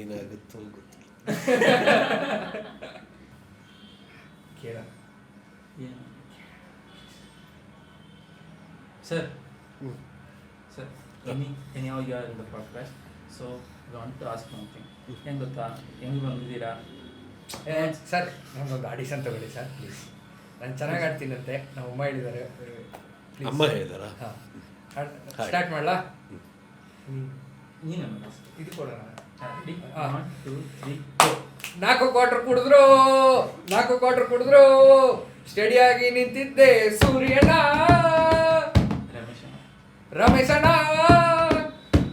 ಏನಾಗುತ್ತೋ ಗೊತ್ತಿಲ್ಲ. ಕೇಳ sir sir anyhow you are in the podcast, so I want to ask one thing. ಏನು ಗೊತ್ತಾ, ಹೆಂಗೆ ಬಂದಿದ್ದೀರಾ? ಸರ್ ನಮಗೊಂದು ಆಡಿಷನ್ ತಗೊಳ್ಳಿ ಸರ್ ಪ್ಲೀಸ್. ನಾನು ಚೆನ್ನಾಗಿ ಆಡ್ತೀನಂತೆ, ನಮ್ಮ ಅಮ್ಮ ಹೇಳಿದ್ದಾರೆ. ಅಮ್ಮ ಹೇಳಿದಾರಾ? ಹಾಂ, ಸ್ಟಾರ್ಟ್ ಮಾಡಲಾ? ನೀನು ಇದು ಕೊಡೋಣ. 1 2 3 4 ಕ್ವಾರ್ಟರ್ ಕುಡಿದ್ರು ಸ್ಟಡಿಯಾಗಿ ನಿಂತಿದ್ದೆ ಸೂರ್ಯನ ರಮೇಶನ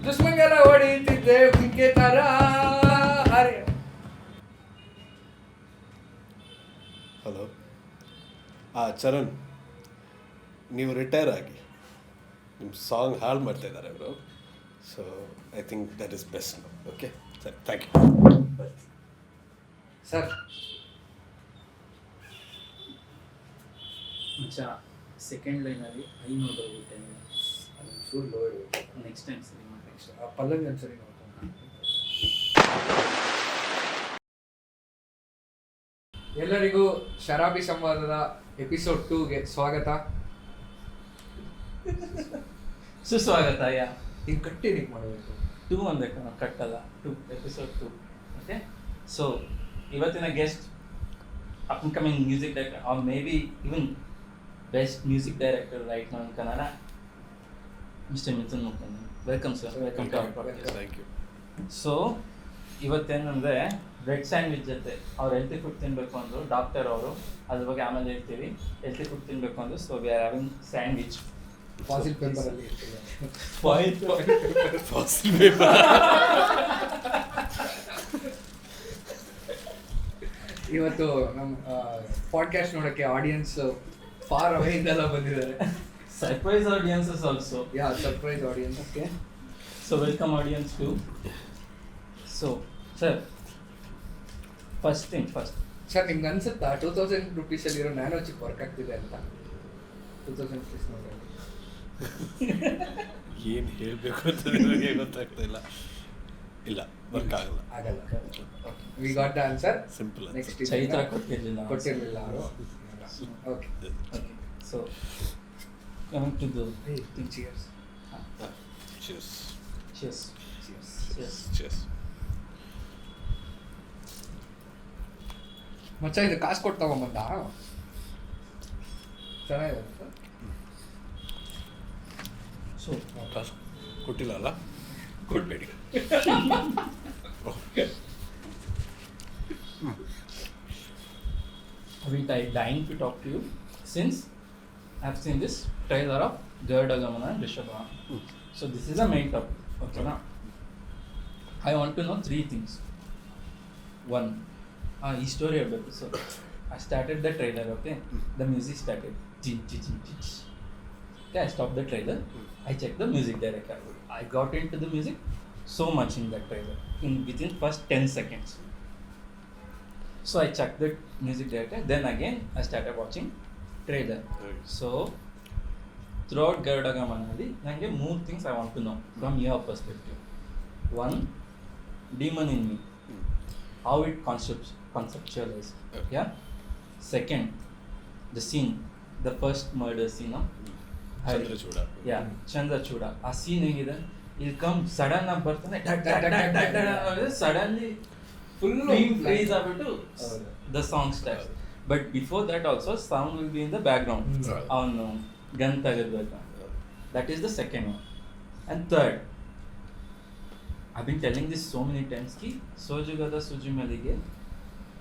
ದುಷ್ಮಂಗಲ ಹೊಡಿತಿದ್ದೆ ಬಿಂಕೆ ತರ. ಹಲೋ, ಚರಣ್, ನೀವು ರಿಟೈರ್ ಆಗಿ ನಿಮ್ಮ ಸಾಂಗ್ ಹಾಳು ಮಾಡ್ತಾ ಇದ್ದಾರೆ ಅವರು. So I think that is best. Okay sir, thank you sir. ಮಚ್ಚ ಸೆಕೆಂಡ್ ಲೈನಲ್ಲಿ 500 ಬರ್ಬಿಟ್ಟೆ. Full load. ನೆಕ್ಸ್ಟ್ ಟೈಮ್ ಸರಿ ಮಾಡಿ. ನೆಕ್ಸ್ಟ್ ಆ ಪಲ್ಲವಿ ಒಂದ್ಸರಿ ನೋಡ್ಕೊಂಡು. ಎಲ್ಲರಿಗೂ ಶರಾಬಿ ಸಂವಾದದ ಎಪಿಸೋಡ್ 2ಗೆ ಸ್ವಾಗತ, ಸುಸ್ವಾಗತ. ನೀವು ಕಟ್ಟಿನಿಕ್ ಮಾಡಬೇಕು. 2 ಅನ್ಬೇಕು, ಕಟ್ಟಲ್ಲ. 2 ಎಪಿಸೋಡ್ 2. ಓಕೆ, ಸೊ ಇವತ್ತಿನ guest upcoming music director, or May be even best music director right now in Kannada, mister Mithun Mukundan. Welcome sir, welcome to our podcast. Thank you. So ಇವತ್ತೇನಂದರೆ ಬ್ರೆಡ್ ಸ್ಯಾಂಡ್ವಿಚ್ ಜೊತೆ ಅವ್ರು ಹೆಲ್ತಿ ಫುಡ್ ತಿನ್ನಬೇಕು ಅಂದರು ಡಾಕ್ಟರ್ ಅವರು. ಅದ್ರ ಬಗ್ಗೆ ಆಮೇಲೆ ಹೇಳ್ತೀವಿ. ಹೆಲ್ತಿ ಫುಡ್ ತಿನ್ನಬೇಕು ಅಂದರು, so we are having sandwich. Fossil ಪೇಪರಲ್ಲಿ ಫಾಸಿಲ್ ಪೇಪರ್. ಇವತ್ತು ನಮ್ಮ ಪಾಡ್ಕಾಸ್ಟ್ ನೋಡೋಕ್ಕೆ ಆಡಿಯನ್ಸ್ ಫಾರ್ ಅವೇಯಿಂದೆಲ್ಲ ಬಂದಿದ್ದಾರೆ. Surprise audiences also. Yeah, surprise audience. Okay, so welcome audience to. So sir, first sir, ನಿಮ್ಗೆ ಅನ್ಸುತ್ತಾ 2000 ರೂಪೀಸಲ್ಲಿರೋ ನ್ಯಾನೋ ಚಿಪ್ ವರ್ಕ್ ಆಗ್ತಿದೆ ಅಂತ? 2000 ರೂಪೀಸ್ ನೋಡಿ ಏನು ಹೇಳಬೇಕು ಅಂತ ನಿಮಗೆ ಗೊತ್ತಾಗ್ತಾ ಇಲ್ಲ. ಇಲ್ಲ, ವರ್ಕ್ ಆಗಲ್ಲ. We got the answer. Simple. Next Chaitra ಕೊಟ್ಟಿರಲಿಲ್ಲ ಅವರು. Okay, so coming to the cheers. Cheers. Cheers. Cheers. Cheers. ಮಚ್ಚ, ಇದು ಕಾಸು ಕೊಟ್ಟು ತಗೊಂಬಂದ. ಚೆನ್ನಾಗಿದೆ ಸರ್. ಸೊ ಕಾಸು ಕೊಟ್ಟಿಲ್ಲ ಅಲ್ಲ? ಕೊಡಬೇಡಿ. I'm dying to talk to you since I've seen this trailer of Gardagamana and Rishabha. So this is the main topic. Okay, now I want to know 3 things. 1, ಈ ಸ್ಟೋರಿ ಹೇಳಬೇಕು. So I started the trailer, okay? The music started. Okay, I stopped the trailer. I checked the music director. I got into the music so much in that trailer within first 10 seconds. So I checked the music director. Then again I started watching trailer. So throughout Gardagamana, nange 3 things I want to know from your perspective. 1, demon in me, how it conceptualized. Yeah. Second, the scene, the first murder scene of Chandrachuda. Yeah, Chandrachuda. ಆ scene ಹೇಗಿದೆ, ಇಲ್ಲಿ come sudden ಆಗಿ ಬರ್ತಾನೆ, suddenly full freeze ಆಗ್ಬಿಟ್ಟು the song starts. But before that also sound will be in the background. ಅವನು gun ತೆಗೆದ್ಬೇಕು. That is the second one. And third, I been telling this so many times ಕಿ Sojugada Sujumallige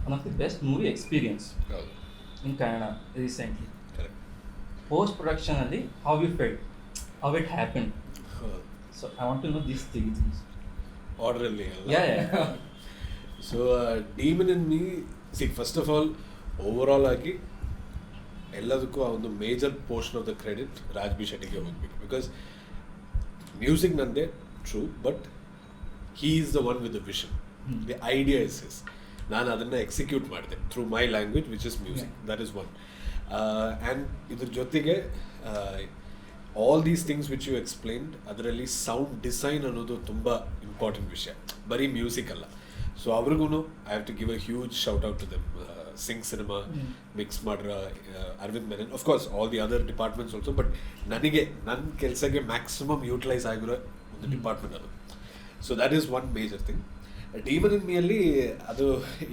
one of the best movie experience in Kannada recently. Post production alli how you felt, how it happened. So I want to know these 3 things. Order alli. Yeah. So demon in me, see, first of all, overall agi ಎಲ್ಲದಕ್ಕೂ ಆ ಒಂದು major portion of the credit Raj B ಶೆಟ್ಟಿಗೆ ಹೋಗ್ಬೇಕು. Because music ನಂದೇ true, but he is the one with the vision. The idea is his. ನಾನು ಅದನ್ನು execute ಮಾಡಿದೆ through my language which is music. That is one. And ಇದ್ರ ಜೊತೆಗೆ all these things which you explained, ಅದರಲ್ಲಿ sound design ಅನ್ನೋದು ತುಂಬ important ವಿಷಯ. ಬರೀ ಮ್ಯೂಸಿಕ್ ಅಲ್ಲ, ಸೊ ಅವ್ರಿಗೂ I have to give a huge shout out to them. Sync Cinema mix ಮಾಡಿರೋ Aravind Menon, of course all the other departments also, but ನನಗೆ ನನ್ನ ಕೆಲಸಕ್ಕೆ ಮ್ಯಾಕ್ಸಿಮಮ್ ಯೂಟಿಲೈಸ್ ಆಗಿರೋ ಒಂದು ಡಿಪಾರ್ಟ್ಮೆಂಟ್ ಅದು. So that is one major thing. Demon in ಮೀಯಲ್ಲಿ ಅದು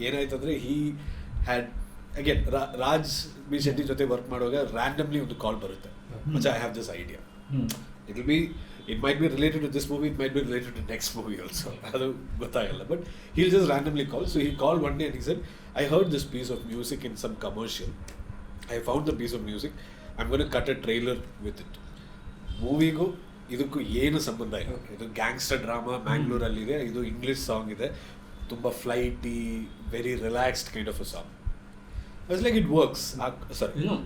ಏನಾಯ್ತು ಅಂದರೆ, he had again Raj B Shetty ಜೊತೆ ವರ್ಕ್ ಮಾಡುವಾಗ ರ್ಯಾಂಡಮ್ಲಿ ಒಂದು ಕಾಲ್ ಬರುತ್ತೆ, ಮಚ್ I have this idea, it might be related to this movie, it might be related to next movie also. ಅದು ಗೊತ್ತಾಗಲ್ಲ, but he'll just randomly call. So he called one day and he said, I heard this piece of music in some commercial. I found the piece of music. I'm going to cut a trailer with it. ಮೂವಿಗೂ ಇದಕ್ಕೂ ಏನು ಸಂಬಂಧ ಇಲ್ಲ. ಇದು gangster drama, ಮ್ಯಾಂಗ್ಳೂರಲ್ಲಿದೆ, ಇದು English song ಇದೆ, ತುಂಬ flighty, very relaxed kind of a song. I was like, it works. Sorry. You know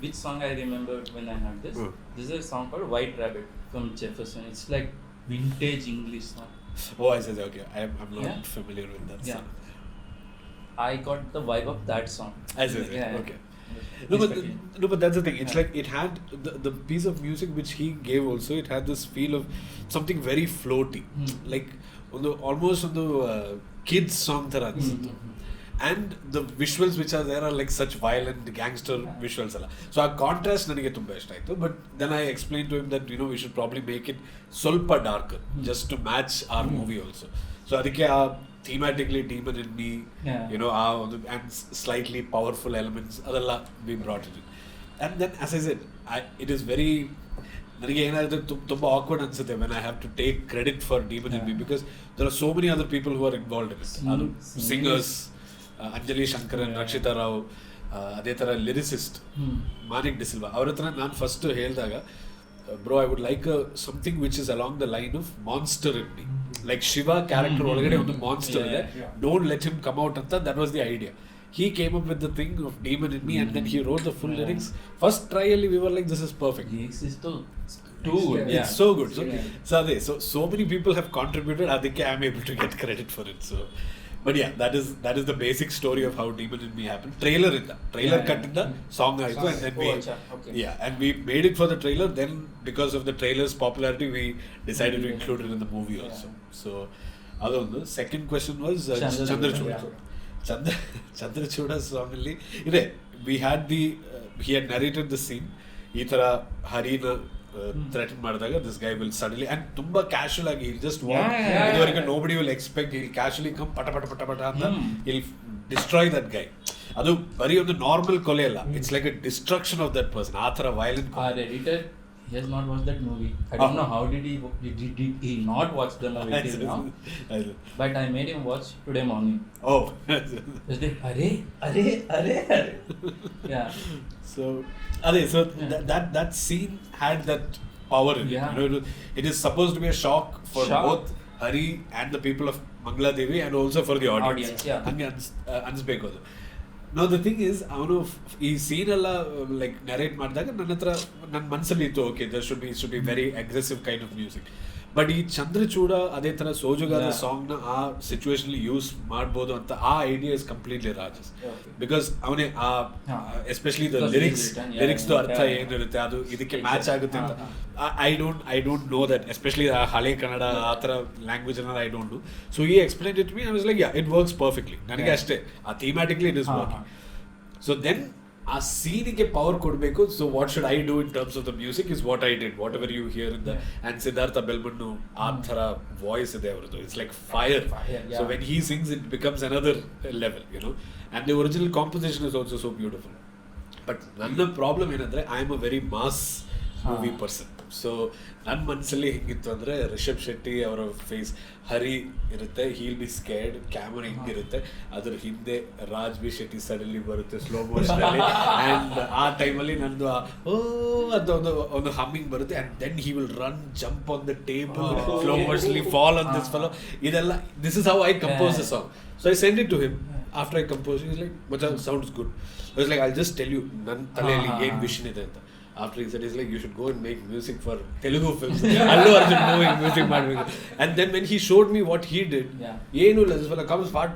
which song I remember when I heard this? This is a song called White Rabbit from Jefferson. It's like vintage English song. Oh, I said, okay. I'm not familiar with that song. I got the vibe of that song. I said, okay. No, but that's the thing. It's like it had the piece of music which he gave also. It had this feel of something very floaty, like almost on the kids song thara ansutte. And the visuals which are there are like such violent gangster visuals alla. So a contrast ನನಗೆ ತುಂಬ ಇಷ್ಟ ಆಯಿತು. But then I explained to him that we should probably make it ಸ್ವಲ್ಪ darker just to match our movie also. So ಅದಕ್ಕೆ ಆ thematically demon in me, and slightly powerful elements ಅದೆಲ್ಲ we brought it in. And then as I said, it is very ನನಗೆ ಏನಾದರೂ ತುಂಬ awkward ಅನ್ಸುತ್ತೆ when I have to take credit for demon in me, because there are so many other people who are involved in it. ಅದು singers, Anjali Shankaran, Rakshita Rao, ಅದೇ ಥರ lyricist Manik D'Silva, ಅವ್ರ ಹತ್ರ ನಾನು ಫಸ್ಟ್ ಹೇಳಿದಾಗ, bro I would like something which is along the line of monster in me, like Shiva character ಒಳಗಡೆ ಒಂದು monster ಇದೆ, don't let him come out ಅಂತ. ದಟ್ ವಾಸ್ ದಿ ಐಡಿಯಾ. He came up with the thing of demon in me, and then he wrote the full lyrics. First try ಅಲ್ಲಿ we were like, this is perfect. Lyrics is too good. It's so good. So many people have contributed. ಅದಕ್ಕೆ I am able to get credit for it. So but yeah, that is the basic story of how Demon in Me happened. Trailer cut in the song aitu, and then and we made it for the trailer. Then because of the trailer's popularity, we decided to include it in the movie also. So adondu. Second question was Chandrachuda song alli ide we had he had narrated the scene. ಈ ಥರ ಹರಿನ threaten ಮಾಡಿದಾಗ this guy will suddenly and ತುಂಬಾ casual ಆಗಿ hill just walk, ಇದುವರೆಗೆ nobody will expect hill casually come ಪಟ ಪಟ ಪಟ ಪಟ ಅಂತ ಹಿಲ್ ಡಿಸ್ಟ್ರಾಯ್ ದಟ್ ಗೈ. ಅದು ಬರೀ ಒಂದು ನಾರ್ಮಲ್ ಕೊಲೆ ಅಲ್ಲ, it's like A destruction of that person. ಆ ಥರ violent. He has not watched that movie. I don't know how did he not watch the movie till now. But I made him watch today morning. Oh. Just like, Arey. Yeah. So that scene had that power in it. It is supposed to be a shock for both Hari and the people of Mangala Devi, and also for the audience. Hange ಅನ್ಸ್ಬೇಕು ಅದು. Now the thing is, ಅವನು ಈ scene ಎಲ್ಲ like narrate ಮಾಡಿದಾಗ ನನ್ನ ಮನಸ್ಸಲ್ಲಿ ಇತ್ತು, okay there should be very aggressive kind of music. But ಈ ಚಂದ್ರಚೂಡ ಅದೇ ಥರ ಸೋಜುಗಾರ ಸಾಂಗ್ನ ಆ ಸಿಚುವೇಶನ್ಲಿ ಯೂಸ್ ಮಾಡ್ಬೋದು ಅಂತ ಆ idea is completely Raj's. Because ಅವನೇ ಎಸ್ಪೆಷಲಿ ದ ಲಿರಿಕ್ಸ್ದು ಅರ್ಥ ಏನಿರುತ್ತೆ ಅದು ಇದಕ್ಕೆ ಮ್ಯಾಚ್ ಆಗುತ್ತೆ ಅಂತ. I don't know that, especially ಹಳೆ ಕನ್ನಡ ಆ ಥರ ಲ್ಯಾಂಗ್ವೇಜ್ ಅನ್ನೋದು I don't know. So he explain it me, I was like it works perfectly. ನನಗೆ ಅಷ್ಟೇ ಆ thematically it is working. So then ಆ ಸೀನಿಗೆ ಪವರ್ ಕೊಡಬೇಕು. So what should I do in terms of the music is what I did. Whatever you hear in the and Siddhartha Belmannu ಆ ಥರ voice ಇದೆ ಅವ್ರದ್ದು. It's like fire. So when he sings it becomes another level, and the original composition is also so beautiful. But ನನ್ನ problem ಏನಂದರೆ I am a very mass movie person. So ನನ್ನ ಮನಸ್ಸಲ್ಲಿ ಹೆಂಗಿತ್ತು ಅಂದರೆ, ರಿಷಬ್ ಶೆಟ್ಟಿ ಅವರ ಫೇಸ್, ಹರಿ ಇರುತ್ತೆ, ಹೀಲ್ ಬಿ ಸ್ಕೇರ್ಡ್, ಕ್ಯಾಮರಾ ಹಿಂಗಿರುತ್ತೆ, ಅದ್ರ ಹಿಂದೆ ರಾಜ್ ಬಿ ಶೆಟ್ಟಿ ಸಡನ್ಲಿ ಬರುತ್ತೆ ಸ್ಲೋ ಮೋಷನಲ್ಲಿ, ಆ್ಯಂಡ್ ಆ ಟೈಮಲ್ಲಿ ನಂದು ಅಂತ ಒಂದು ಹಮ್ಮಿಂಗ್ ಬರುತ್ತೆ, and then he will run, jump on the table, slow ಮೋಷನ್ಲಿ ಫಾಲ್ ಆನ್ ದಿಸ್ ಫೆಲೋ. ಇದೆಲ್ಲ this is how I compose the song. So I send it to him after I compose. Is like much sounds good. It's like I just tell you ನನ್ನ ತಲೆಯಲ್ಲಿ ಏನು vision ಇದೆ ಅಂತ. After he said, he's like, you should go and make music for Telugu films. Allu Arjun moving music madbeko. And then when he showed me what he did, ಏನು ಇಲ್ಲ, just comes part.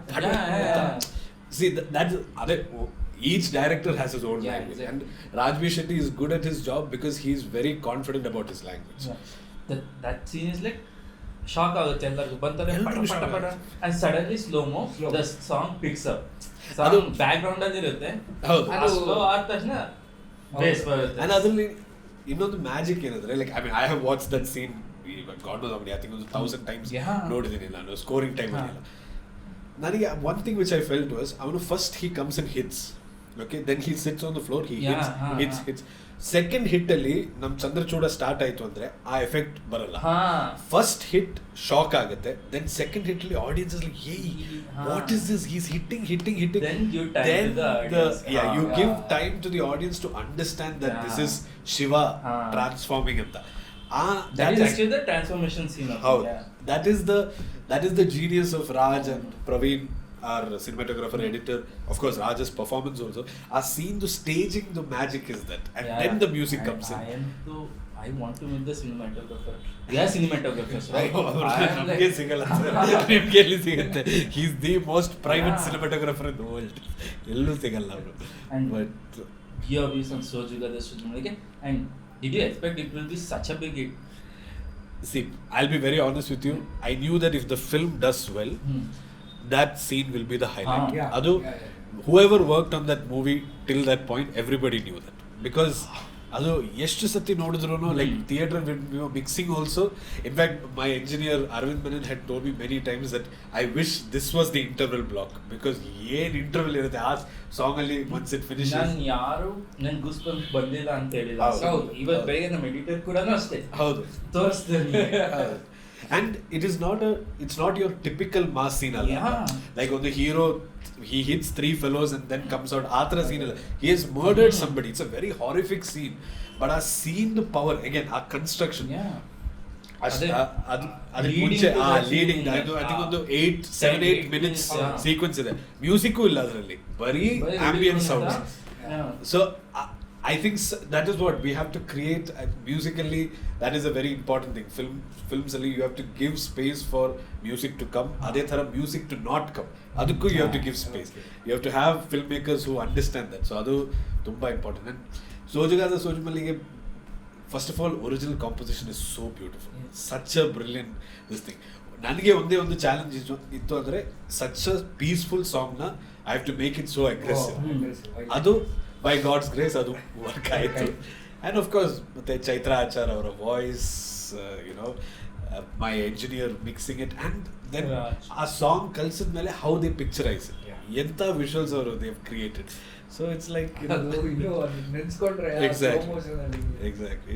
See, that's each director has his own language, and Rajbir Shetty is good at his job because he is very confident about his language. That scene is like shock ಆಗುತ್ತೆ ಎಲ್ಲರಿಗೂ ಬಂತಾರೆ ಎಲ್ರಿಗೂ shock ಪಟ and suddenly slowmo Slow. The song picks up ಅದು song background ಅಲ್ಲಿ ಇರುತ್ತೆ ಹೌದು. ಅದು ಸ್ಲೋ ಆದ ತಕ್ಷಣ ಬೇಸ್ ಬರುತ್ತೆ And ಅದರಲ್ಲಿ ಇನ್ನೊಂದು ಮ್ಯಾಜಿಕ್ ಏನಂದ್ರೆ like I have watch that scene God knows I think 1000 times Yeah. ನೋಡಿದ್ದೀನಿ ನಾನು ಸ್ಕೋರಿಂಗ್ ಟೈಮ್ ಅಲ್ಲಿ. ನನಗೆ one thing which I felt was ಅವನು first he comes and hits, okay, then he sits on the floor, he hits. Second hit ಅಲ್ಲಿ ನಮ್ Chandrachuda start ಆಯ್ತು ಅಂದ್ರೆ ಆ ಎಫೆಕ್ಟ್ ಬರಲ್ಲ. ಫಸ್ಟ್ ಹಿಟ್ ಶಾಕ್ ಆಗುತ್ತೆ, ದೆನ್ ಸೆಕೆಂಡ್ ಹಿಟ್ ಅಲ್ಲಿ audience like hey what is this, he is hitting Then give time to the audience. you give time to the audience to understand that this is Shiva transforming ಅಂತ. that is actually the transformation scene of how it, yeah. that is the genius of Raj and Praveen, our cinematographer, editor, of course Raj's performance also. Our scene, the staging, the magic is that, and then the music comes in. I want to meet the cinematographer. We are cinematographers, right? ನಮಗೆ ಸಿಗಲ್ಲ ನಿಮ್ಗೆ ಎಲ್ಲಿ ಸಿಗುತ್ತೆ? He is the most private cinematographer in the world. ಎಲ್ಲೂ ಸಿಗಲ್ಲ ಅವರು. And But your views on Sojugada Sujumalike, and did you expect it will be such a big hit? see, I'll be very honest with you. I knew that if the film does well, that scene will be the highlight. Yeah. Adu, whoever worked on that movie till that point, everybody knew that, because ಅದು ಎಷ್ಟು ಸತಿ ನೋಡಿದ್ರು like theatre mixing also. In fact my engineer Aravind Menon had told me many times that I wish this was the interval block, because ಏನ್ interval ಇರುತ್ತೆ ಆ song ಅಲ್ಲಿ once it finish. ನಾನು ಯಾರು ನನ್ ಗೂಸ್ ಬಂಪ್ ಬಂದಿಲ್ಲ ಅಂತ ಹೇಳಿಲ್ಲ. ಹೌದು. ಇವತ್ತು ಬೆಳಗ್ಗೆ ನಮ್ಮ ಎಡಿಟರ್ ಕೂಡ ಅಷ್ಟೇ ಹೌದು ತೋರಿಸ್ತೀನಿ. and it's not your typical mass scene alla. Yeah. Like on the hero, he hits 3 fellows and then comes out aatra scene alla. He has murdered somebody. It's a very horrific scene, but a scene, the power again, a construction, ಅದು ಮುಂಚೆ leading I think ಒಂದು 7-8 minutes sequence ಇದೆ. Music ಇಲ್ಲ ಅದರಲ್ಲಿ, ಬರೀ ambient sounds. So I think that is what we have to create musically. That is a very important thing. Films alli you have to give space for music to come. Adhe thara music to not come. Adukku you have to give space. You have to have filmmakers who understand that. So adu tumba important. And Sojugada Sojumallige, first of all, original composition is so beautiful. Such a brilliant this thing. ನನಗೆ ಒಂದೇ ಒಂದು challenge ಇತ್ತು ಅಂದರೆ such a peaceful song na I have to make it so aggressive. ಅದು by God's grace ಅದು work ಆಯಿತು. And of course ಮತ್ತೆ ಚೈತ್ರ ಆಚಾರ್ ಅವರ voice, my engineer mixing it, and then ಆ ಸಾಂಗ್ ಕಲ್ಸಿದ ಮೇಲೆ ಹೌ ದೇ ಪಿಕ್ಚರೈಸ್ ಇಟ್, ಎಂಥ visuals ಅವರು they have created. So it's like ನೆನ್ಸ್ಕೊಂಡ್ರೆ exactly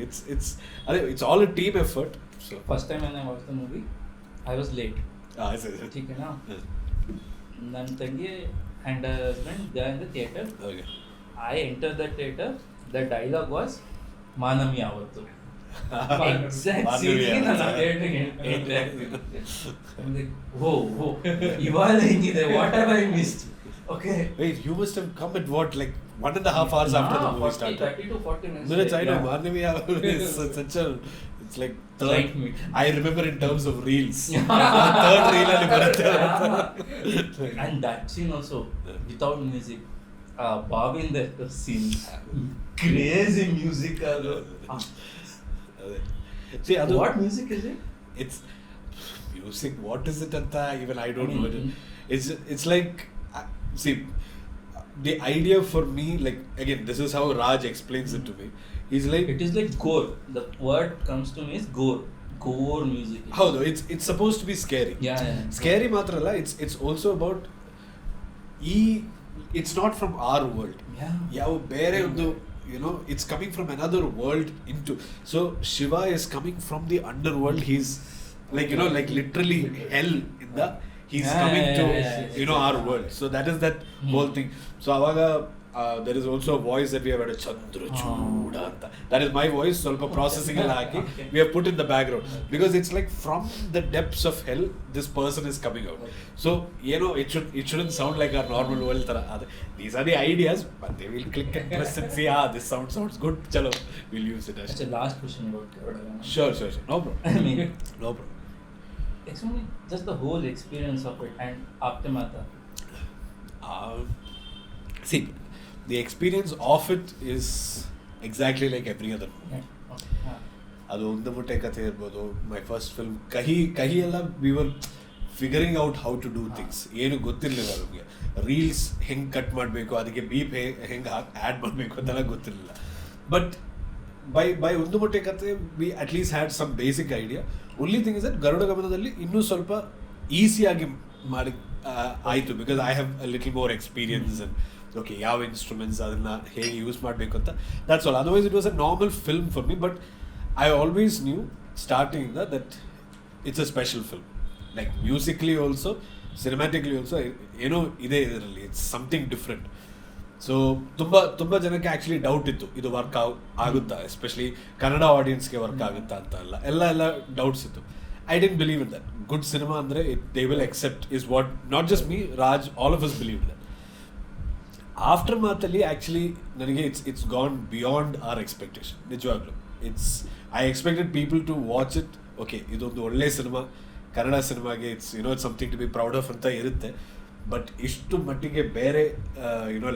it's all a team effort. So first time when I watched the movie I was late. ठीक है ना, ನನ್ನ ತಂಗಿ and her husband they are in the theater. Okay, I entered the theater. The dialogue was Manami Avattu. Exact scene ನನ್ನ theaterಗೆ entry ಆಗ್ತಿದೆ. I'm like, whoa, ಇವಾಗ ಹೆಂಗಿದೆ, what have I missed? Okay. Wait, you must have come at what, like 1.5 hours after the movie started? 30 to 40 minutes. Minutes, I know. Yeah. Manami is such a, it's like third. Like me. I remember in terms of reels. Third reel ಅಲ್ಲಿ ಬರುತ್ತೆ. And that scene also without music. Bob in that scene, crazy music. See, what music is it? It's music. What is it? Anta even I don't know. It's like see, the idea for me, like again, this is how Raj explains it to me. He's like, it is like gore. The word comes to me is gore. Gore music. How though it's supposed to be scary. Yeah. Scary ಮಾತ್ರ ಅಲ್ಲ, it's also about it's not from our world. ಯಾವ ಬೇರೆ ಒಂದು, it's coming from another world into. So Shiva is coming from the underworld. He's like like literally hell in the, he's coming to our world. So that is that whole thing. So avaga there is also a voice that we have had, a Chandrachuda anta. That is my voice, ಸ್ವಲ್ಪ processing ಎಲ್ಲ ಹಾಕಿ we have put in the background, because it's like from the depths of hell this person is coming out. So it shouldn't sound like our normal world ತರ. These are the ideas, but they will click and press and see, this sounds good, chalo we'll use it. That's the last question about Kerala. Sure, no problem. I mean, no problem. Explain me just the whole experience of it and aftermath. See, the experience of it is exactly like every other movie. ಅದು ಒಂದು ಮುಟ್ಟೆ ಕಥೆ ಇರ್ಬೋದು, my first film ಕಹಿ ಎಲ್ಲ we were figuring out how to do things. ಏನು ಗೊತ್ತಿರಲಿಲ್ಲ ನಮಗೆ. Reels ಹೆಂಗೆ ಕಟ್ ಮಾಡಬೇಕು, ಅದಕ್ಕೆ ಬೀಪ್ ಹೆಂಗೆ ಆ್ಯಡ್ ಮಾಡಬೇಕು ಅಂತೆಲ್ಲ ಗೊತ್ತಿರಲಿಲ್ಲ. ಬಟ್ ಬೈ ಒಂದು ಮೊಟ್ಟೆ ಕಥೆ we at least had some basic idea. Only thing is that Garuda ಗಮನದಲ್ಲಿ ಇನ್ನೂ ಸ್ವಲ್ಪ ಈಸಿಯಾಗಿ ಮಾಡಿ ಆಯಿತು, because I have a little more experience and okay ಯಾವ ಇನ್ಸ್ಟ್ರೂಮೆಂಟ್ಸ್ ಅದನ್ನು ಹೇಗೆ ಯೂಸ್ ಮಾಡಬೇಕು ಅಂತ. That's all. Otherwise it was a normal film for me, but I always knew ಸ್ಟಾರ್ಟಿಂಗಿಂದ that it's a special film. Like musically also, cinematically also ಏನೋ ಇದೆ ಇದರಲ್ಲಿ, it's something different. So ತುಂಬ ಜನಕ್ಕೆ ಆ್ಯಕ್ಚುಲಿ ಡೌಟ್ ಇತ್ತು, ಇದು ವರ್ಕ್ ಆಗುತ್ತಾ, especially Kannada ಆಡಿಯನ್ಸ್ಗೆ work ಆಗುತ್ತಾ ಅಂತ ಎಲ್ಲ ಡೌಟ್ಸ್ ಇತ್ತು. I didn't believe in that. Good cinema ಅಂದರೆ they will accept is what, not just me, Raj, all of us believe that. After ಮಾತಲ್ಲಿ ಆ್ಯಕ್ಚುಲಿ ನನಗೆ it's gone beyond our expectation. ನಿಜವಾಗ್ಲೂ I expected people to watch it. Okay, ಇದೊಂದು ಒಳ್ಳೆ cinema, Kannada ಸಿನಿಮಾಗೆ it's it's something to be proud of ಅಂತ ಇರುತ್ತೆ. But ಇಷ್ಟು ಮಟ್ಟಿಗೆ ಬೇರೆ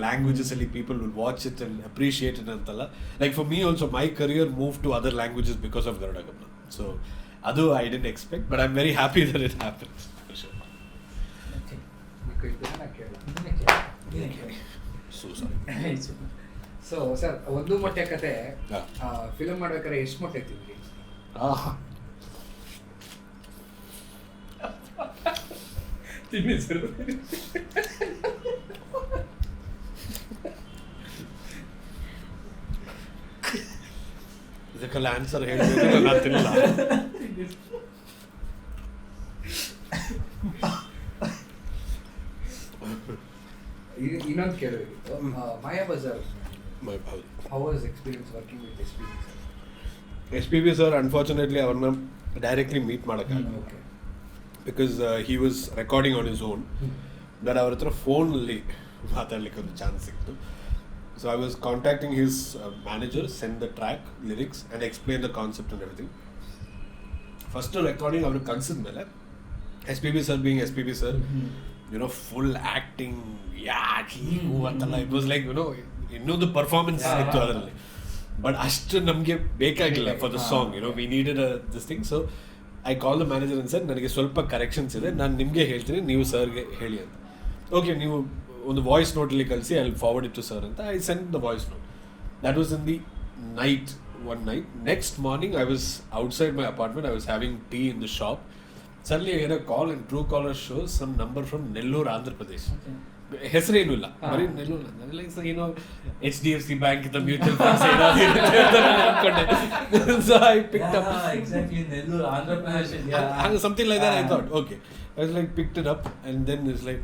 ಲ್ಯಾಂಗ್ವೇಜಸಲ್ಲಿ people will watch it and appreciate it ಅಂತಲ್ಲ. Like for me also my career move to other languages because of Garuda Gamana. So ಅದು I didn't expect, but I am very happy that it happens. So sir, ಒಂದು ಮೊಟ್ಟೆ ಕತೆ film ಮಾಡ್ಬೇಕಾದ್ರೆ ಎಷ್ಟು ಮೊಟ್ಟೆ ತಿಂದ್ರಿ? ತಿನ್ನಿ ಸರ್. ಇದಕ್ಕೆಲ್ಲ ಆನ್ಸರ್ ಹೇಳಿದ್ರೆ ನಾನು ತಿನ್ನಲ್ಲ. ಇನ್ನೊಂದು ಕೇಳಬೇಕಿತ್ತು. Maya Bazar, how was experience working with SPB. Sir unfortunately ಅವ್ರನ್ನ ಡೈರೆಕ್ಟ್ಲಿ ಮೀಟ್ ಮಾಡೋಕ್ಕಾಗಲ್ಲ, because he was recording on his own. But ಅವ್ರ ಹತ್ರ ಫೋನಲ್ಲಿ ಮಾತಾಡ್ಲಿಕ್ಕೆ ಒಂದು ಚಾನ್ಸ್ ಸಿಕ್ತು. So I was contacting his manager, send the track, lyrics and explain the concept and everything. First recording ಅವ್ರಿಗೆ ಕಲಿಸಿದ್ಮೇಲೆ SPB. Sir being SPB. Sir, full acting ಹೀಗೂ ಅಂತೆಲ್ಲ, ಇಟ್ ವಾಸ್ ಲೈಕ್ ಇನ್ನೊಂದು ಪರ್ಫಾರ್ಮೆನ್ಸ್ ಇತ್ತು ಅದರಲ್ಲಿ. ಬಟ್ ಅಷ್ಟು ನಮಗೆ ಬೇಕಾಗಿಲ್ಲ for the song, we needed this thing. So I call the manager and sir, ನನಗೆ ಸ್ವಲ್ಪ ಕರೆಕ್ಷನ್ಸ್ ಇದೆ, ನಾನು ನಿಮಗೆ ಹೇಳ್ತೀನಿ, ನೀವು ಸರ್ಗೆ ಹೇಳಿ ಅಂತ. ಓಕೆ, ನೀವು ಒಂದು ವಾಯ್ಸ್ ನೋಟಲ್ಲಿ ಕಳಿಸಿ, I will forward it to sir ಅಂತ. I send the voice note. That was in the night, one night. Next morning I was outside my apartment, I was having tea in the shop. Suddenly I get a call and Truecaller shows some number from Nellore, Andhra Pradesh. ಹೆಸರೇನು ಇಲ್ಲ, ಬರೀ Nellore. Like HDFC bank ಇಂದ mutual funds ಅನ್ಕೊಂಡೆ. So I picked up exactly Nellore, Andhra Pradesh, something like that. I thought okay, I was like picked it up and then it's like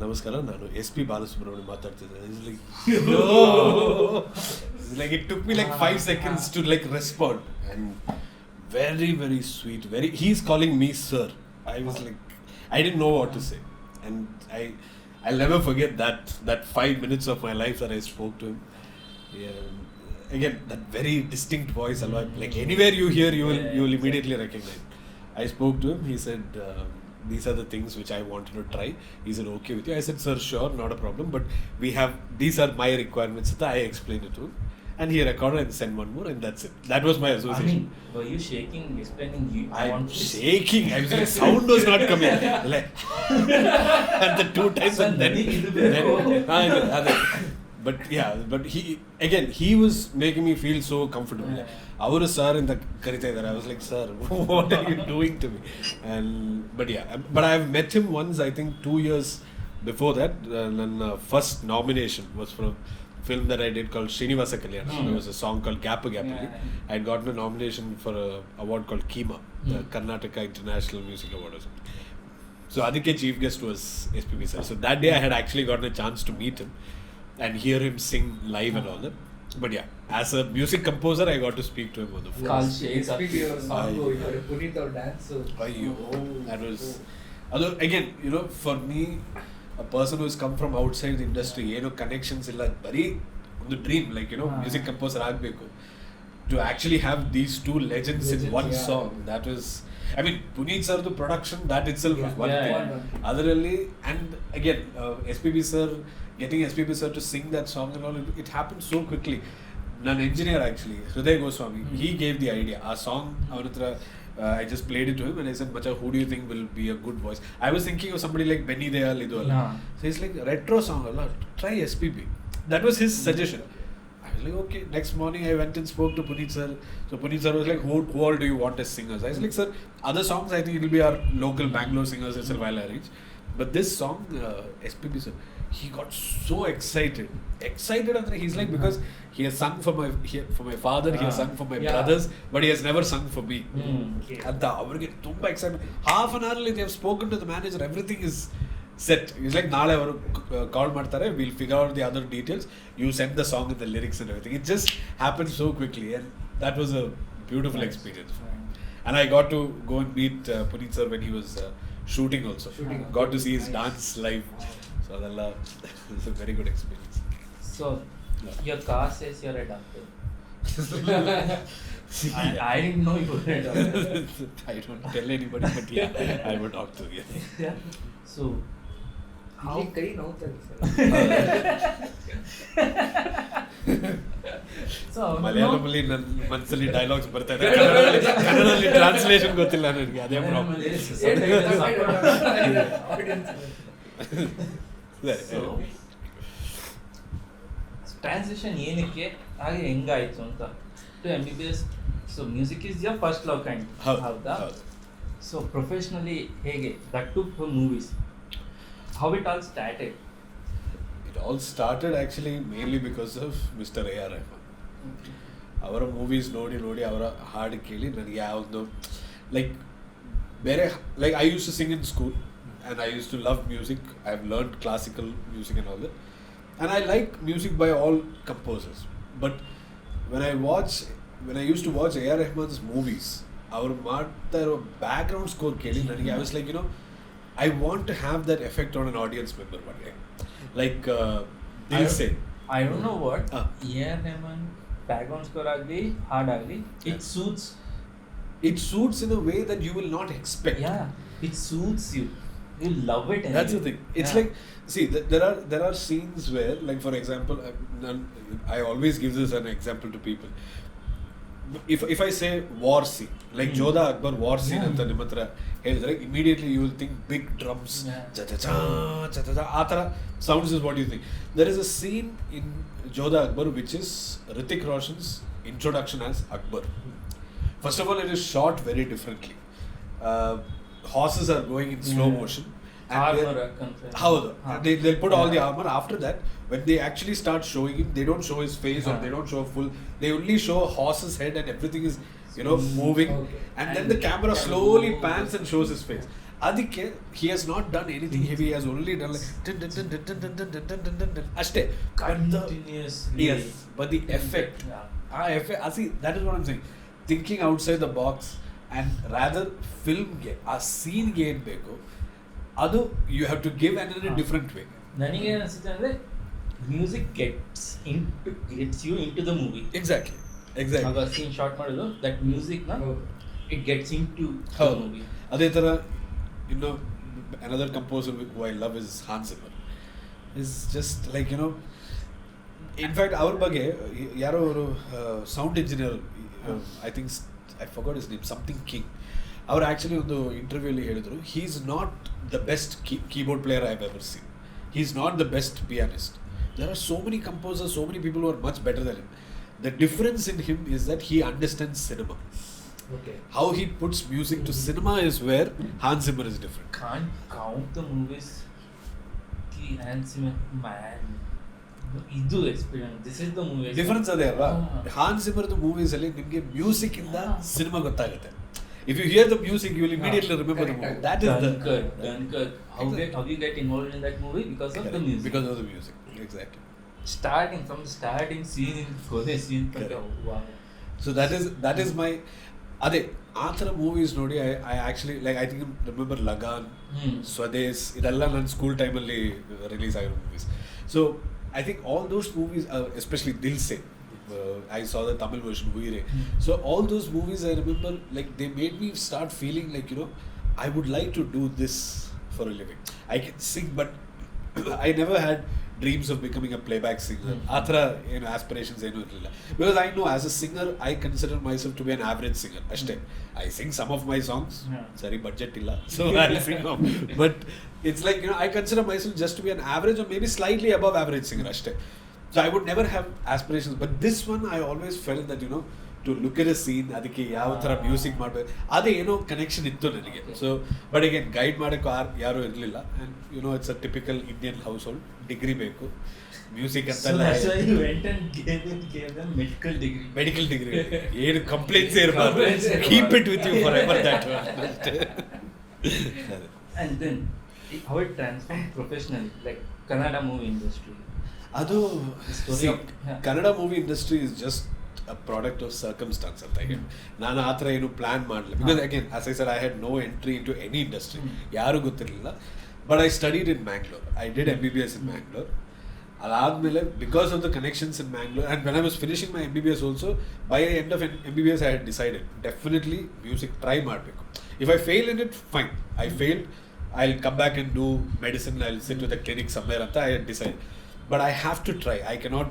ನಮಸ್ಕಾರ, ನಾನು SP Balasubramanya ಮಾತಾಡ್ತಿದ್ದೆ. Like it took me like 5 seconds to like respond, and very very sweet, very, he's calling me sir. I was like, I didn't know what to say, and I'll never forget that 5 minutes of my life that I spoke to him. Yeah. Again, that very distinct voice, like anywhere you hear, you will immediately recognize. I spoke to him. He said, these are the things which I wanted to try. Is it okay with you? I said, sir, sure, not a problem, but these are my requirements. So I explained it to him, and he recorded and sent one more, and that's it. That was my association. I mean, were you shaking, explaining? I'm shaking. I was like, sound was not coming. Like, and the 2 times and then but yeah, but he was making me feel so comfortable. Our sir in the karita idare. I was like, sir, what are you doing to me? But I've met him once, I think 2 years before that. ನನ್ನ first nomination was for a film that I did called Srinivasa Kalyana. There was a song called Gap Gap. I had gotten a nomination for an award called Kima, the Karnataka International Music Award or something. So adike chief guest was S.P.B. sir. So that day I had actually gotten a chance to meet him and hear him sing live and all that. But yeah, as a music composer, I got to speak to him on the phone. Speak your song, Puneet or dance. That was, although again, for me, a person who has come from outside the industry, connections illa, bari ಒಂದು dream, like music composer ಆಗಬೇಕು. To actually have these 2 legends in one song, that was, I mean, Puneet sir, the production, that itself was one thing. Otherly, and again, S.P.B. sir, getting S.P.B. sir to sing that song and all, it happened so quickly. ನನ್ನ engineer actually, Hriday Goswami, he gave the idea. Our song, I just played it to him and I said, Macha, who do you think will be a good voice? I was thinking of somebody like Benny Dayal, idu alla. So he's like, retro song, alla, try SPB. That was his suggestion. I was like, okay. Next morning I went and spoke to Puneet sir. So Puneet sir was like, who all do you want as singers? I was like, sir, other songs I think it will be our local Bangalore singers itself I'll arrange. But this song, SPB sir, he got so excited. And he's like, because he has sung for my father, he has sung for my brothers, but he has never sung for me. And avರಿಗೆ ತುಂಬಾ excitement. Half an hour they have spoken to the manager, everything is set. He's like, ನಾಳೆ ಅವರು ಕಾಲ್ ಮಾಡ್ತಾರೆ, we'll figure out the other details, you send the song and the lyrics and everything. It just happened so quickly and that was a beautiful experience. And I got to go and meet Puneet sir when he was shooting also. Got to see his dance live. So it was a very good experience. So, your car says you're a doctor. I didn't know you were a doctor. I don't tell anybody, but yeah, I'm a doctor. Yeah. So, how? ಇಲ್ಲಿ ಕೈ ನೋವ್ತದೆ sir. So, ಮಲಯಾಳಮಲ್ಲಿ ನನ್ನ ಮನಸ್ಸಲ್ಲಿ dialogues ಬರ್ತಾ ಇದೆ, ಕನ್ನಡದಲ್ಲಿ translation ಗೊತ್ತಿಲ್ಲ ನನಗೆ, ಅದೇ ಪ್ರಾಬ್ಲಮ್. ಸೊ ಟ್ರಾನ್ಸಿಷನ್ ಏನಕ್ಕೆ ಹಾಗೆ ಹೆಂಗಾಯ್ತು ಅಂತ to MBBS. So music is your first love kind, ಹೌದಾ? ಸೊ ಪ್ರೊಫೆಷನಲಿ ಹೇಗೆ that to for movies, how it all started? It all started actually mainly because of Mr. A.R. Rahman. ಅವರ movies ನೋಡಿ ಅವರ ಹಾಡು ಕೇಳಿ ನನಗೆ ಯಾವುದು ಲೈಕ್ ಬೇರೆ, like I use to sing in school and I used to love music. I've learned classical music and all that. And I like music by all composers. But when I used to watch A.R. Rahman's movies, our background score keli, I was like, I want to have that effect on an audience member one day. Like they'll say, I don't know what A.R. Rahman background score agli, hard agli, it suits. It suits in a way that you will not expect. Yeah, it suits you. You love it. Anyway. That's the thing. It's like, see, there are scenes where, like for example, I always give this an example to people. If I say war scene, like Jodha Akbar war scene anta nimatra helidre, immediately you will think big drums, cha cha cha cha cha, atara sounds is what you think. There is a scene in Jodha Akbar which is Hrithik Roshan's introduction as Akbar. First of all, it is shot very differently. Horses are going in slow motion. They'll put all the armor. After that, when they actually start showing him, they don't show his face or they don't show full. They only show a horse's head and everything is, moving. Okay. And then the camera slowly pans and shows his face. Adike, he has not done anything heavy. He has only done like ashte. Continuously. Yes, but the effect. See, that is what I'm saying. Thinking outside the box. And rather film a scene ಏನು ಬೇಕು ಅದು you have to give in a different way. ನನಗೆ ಅನಿಸುತ್ತೆ ಅಂದರೆ music gets you into the movie. Exactly. ಆಗ scene short ಮಾಡೋದು that ಮ್ಯೂಸಿಕ್ನ it gets into the movie. ಅದೇ ಥರ another composer who I love is Hans Zimmer. Is just like in fact ಅವ್ರ ಬಗ್ಗೆ ಯಾರೋ ಅವರು sound engineer, I think I forgot his name, something King. Our actually on the interview ಹೇಳಿದ್ರು, he's not the best keyboard player I've ever seen. He's not the best pianist. There are so many composers, so many people who are much better than him. The difference in him is that he understands cinema. Okay. How he puts music to cinema is where Hans Zimmer is different. Can't count the movies. Hans Zimmer, man. ಇದು experience, this is the movie difference ಅದೇ ಅಲ್ವಾ. Horns ಜಿಮ್ಮರ್ದು movies ಅಲ್ಲಿ ನಿಮಗೆ music ಇಂದ cinema ಗೊತ್ತಾಗುತ್ತೆ. If you hear the music, you will immediately remember the movie. That is Dunkirk. How you get involved in that movie? Because of the music. Because of the music, exactly. From the starting scene in Kathe scene. Wow. So that is my. ಅದೇ ಆ ಥರ movies ನೋಡಿ I actually like I think remember Lagaan, Swadesh, ಇದೆಲ್ಲ ನನ್ನ school ಟೈಮಲ್ಲಿ release ಆಗಿರೋ movies. So I think all those movies, especially Dil Se, I saw the Tamil version, Uire. So all those movies I remember, like they made me start feeling like, I would like to do this for a living. I can sing, but I never had dreams of becoming a playback singer. ಆ ಥರ ಏನು aspirations ಏನೂ ಇರಲಿಲ್ಲ. Because I know as a singer I consider myself to be an average singer ಅಷ್ಟೇ. I sing some of my songs, ಸರಿ budget ಇಲ್ಲ, so I sing, but it's like I consider myself just to be an average or may be slightly above average singer ಅಷ್ಟೇ. So I would never have aspirations. But this one I always felt that to look at a scene, ಅದಕ್ಕೆ ಯಾವ ಥರ music ಮಾಡಬೇಕು, ಅದೇ ಏನೋ connection ಇತ್ತು ನನಗೆ. So but again guide ಮಾಡೋಕ್ಕೆ ಯಾರೂ ಇರಲಿಲ್ಲ. And it's a typical Indian household, degree ಬೇಕು, ಮ್ಯೂಸಿಕ್ ಅಂತೆಲ್ಲ. ಮೆಡಿಕಲ್ ಡಿಗ್ರಿ ಏನು ಕಂಪ್ಲೇಂಟ್ಸ್ ಇರಬಾರ್ದು, keep it with you forever that. And then how it transformed professionally, like Kannada movie industry. ಅದು Kannada movie industry is just a product of circumstance ಅಂತ ಹೇಳಿ ನಾನು ಆ ಥರ ಏನು ಪ್ಲ್ಯಾನ್ ಮಾಡಲಿಲ್ಲ. Because again as I said I had no entry in to any industry, ಯಾರೂ ಗೊತ್ತಿರಲಿಲ್ಲ. But I studied in Mangalore, I did MBBS in Mangalore. ಅದಾದಮೇಲೆ because of the connections in Mangalore and when I was finishing my MBBS also, by end of MBBS I had decided definitely music try ಮಾಡಬೇಕು. If I fail in it fine, I failed, I will come back and do medicine, I will sit with a clinic somewhere ಅಂತ I had decide. But I have to try, I cannot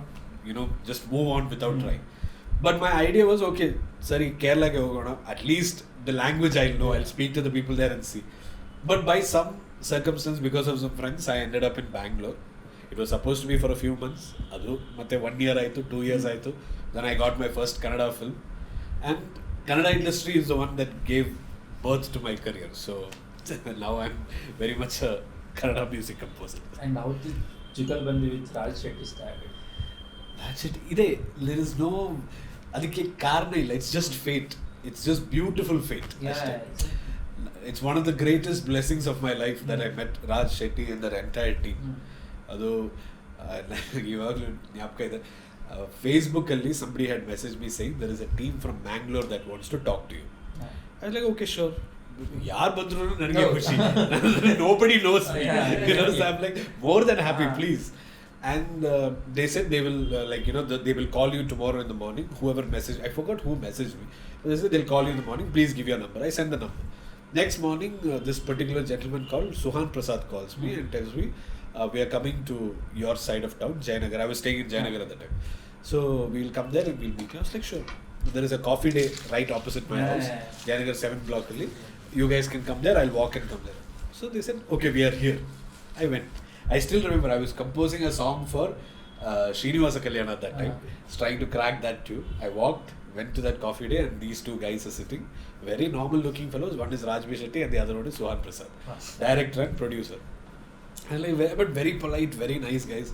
just move on without try. But my idea was, okay, sorry, Kerala ke hogona, at least the language I'll know, I'll speak to the people there and see. But by some circumstance, because of some friends, I ended up in Bangalore. It was supposed to be for a few months. Adu, matte 1 year aitu, 2 years aitu. Then I got my first Kannada film. And Kannada industry is the one that gave birth to my career. So now I'm very much a Kannada music composer. And how did Jugalbandi with Raj Shetty started? That's it. There is no ಅದಕ್ಕೆ ಕಾರಣ ಇಲ್ಲ. It's just fate, it's just beautiful fate. It's one of the greatest blessings of my life that I met Raj Shetty and their entire team. ಅದು ಇವಾಗಲೂ ಜ್ಞಾಪಕ ಇದೆ. ಫೇಸ್ಬುಕ್ಕಲ್ಲಿ somebody had messaged me saying there is a team from Bangalore that wants to talk to you. I was like, okay, sure. ಯಾರು ಬಂದ್ರು ನನಗೆ ಖುಷಿ. Nobody knows me. So I'm like more than happy, please. And they said they will they will call you tomorrow in the morning. Whoever messaged, I forgot who messaged me, but they said they'll call you in the morning, please give your number. I send the number. Next morning this particular gentleman called Suhan Prasad calls me and tells me we are coming to your side of town, Jayanagar. I was staying in Jayanagar at the time, so we'll come there and we'll meet. I was like, sure. There is a coffee day right opposite my house, Jayanagar 7th block only. You guys can come there, I'll walk and come there. So they said, okay, we are here. I went. I still remember I was composing a song for Srinivasa Kalyana at that time, trying to crack that tune. I walked, went to that coffee day, and these two guys are sitting, very normal looking fellows. One is Rajbir Shetty and the other one is Suhan Prasad, director and producer. And but very polite, very nice guys.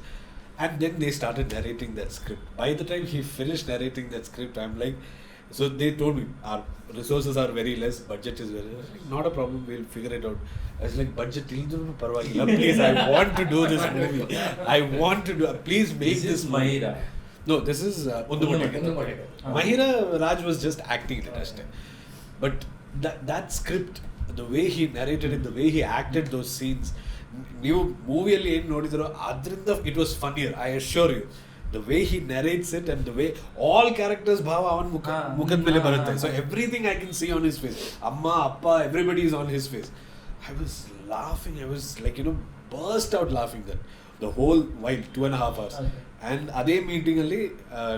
And then they started narrating that script. By the time he finished narrating that script, I'm like, so they told me our resources are very less, budget is very less. Like, not a problem, we'll figure it out. I was like, budgetildru parvagilla, please, I want to do this movie. I want to do, please make this Mahira. No, this is Ondu. Mahira, Raj was just acting it ashte. But that script, the way he narrated it, the way he acted those scenes, ನೀವು ಮೂವಿಯಲ್ಲಿ ಏನು ನೋಡಿದಿರೋ ಅದರಿಂದ it was funnier, I assure you. The way he narrates it and the way all characters ಭಾವ ಅವನ ಮುಖದ ಮೇಲೆ ಬರುತ್ತೆ. So everything I can see on his face. ಅಮ್ಮ ಅಪ್ಪ everybody is on his face. I was laughing. I was like burst out laughing then the whole while 2.5 hours. And ಅದೇ meeting ಅಲ್ಲಿ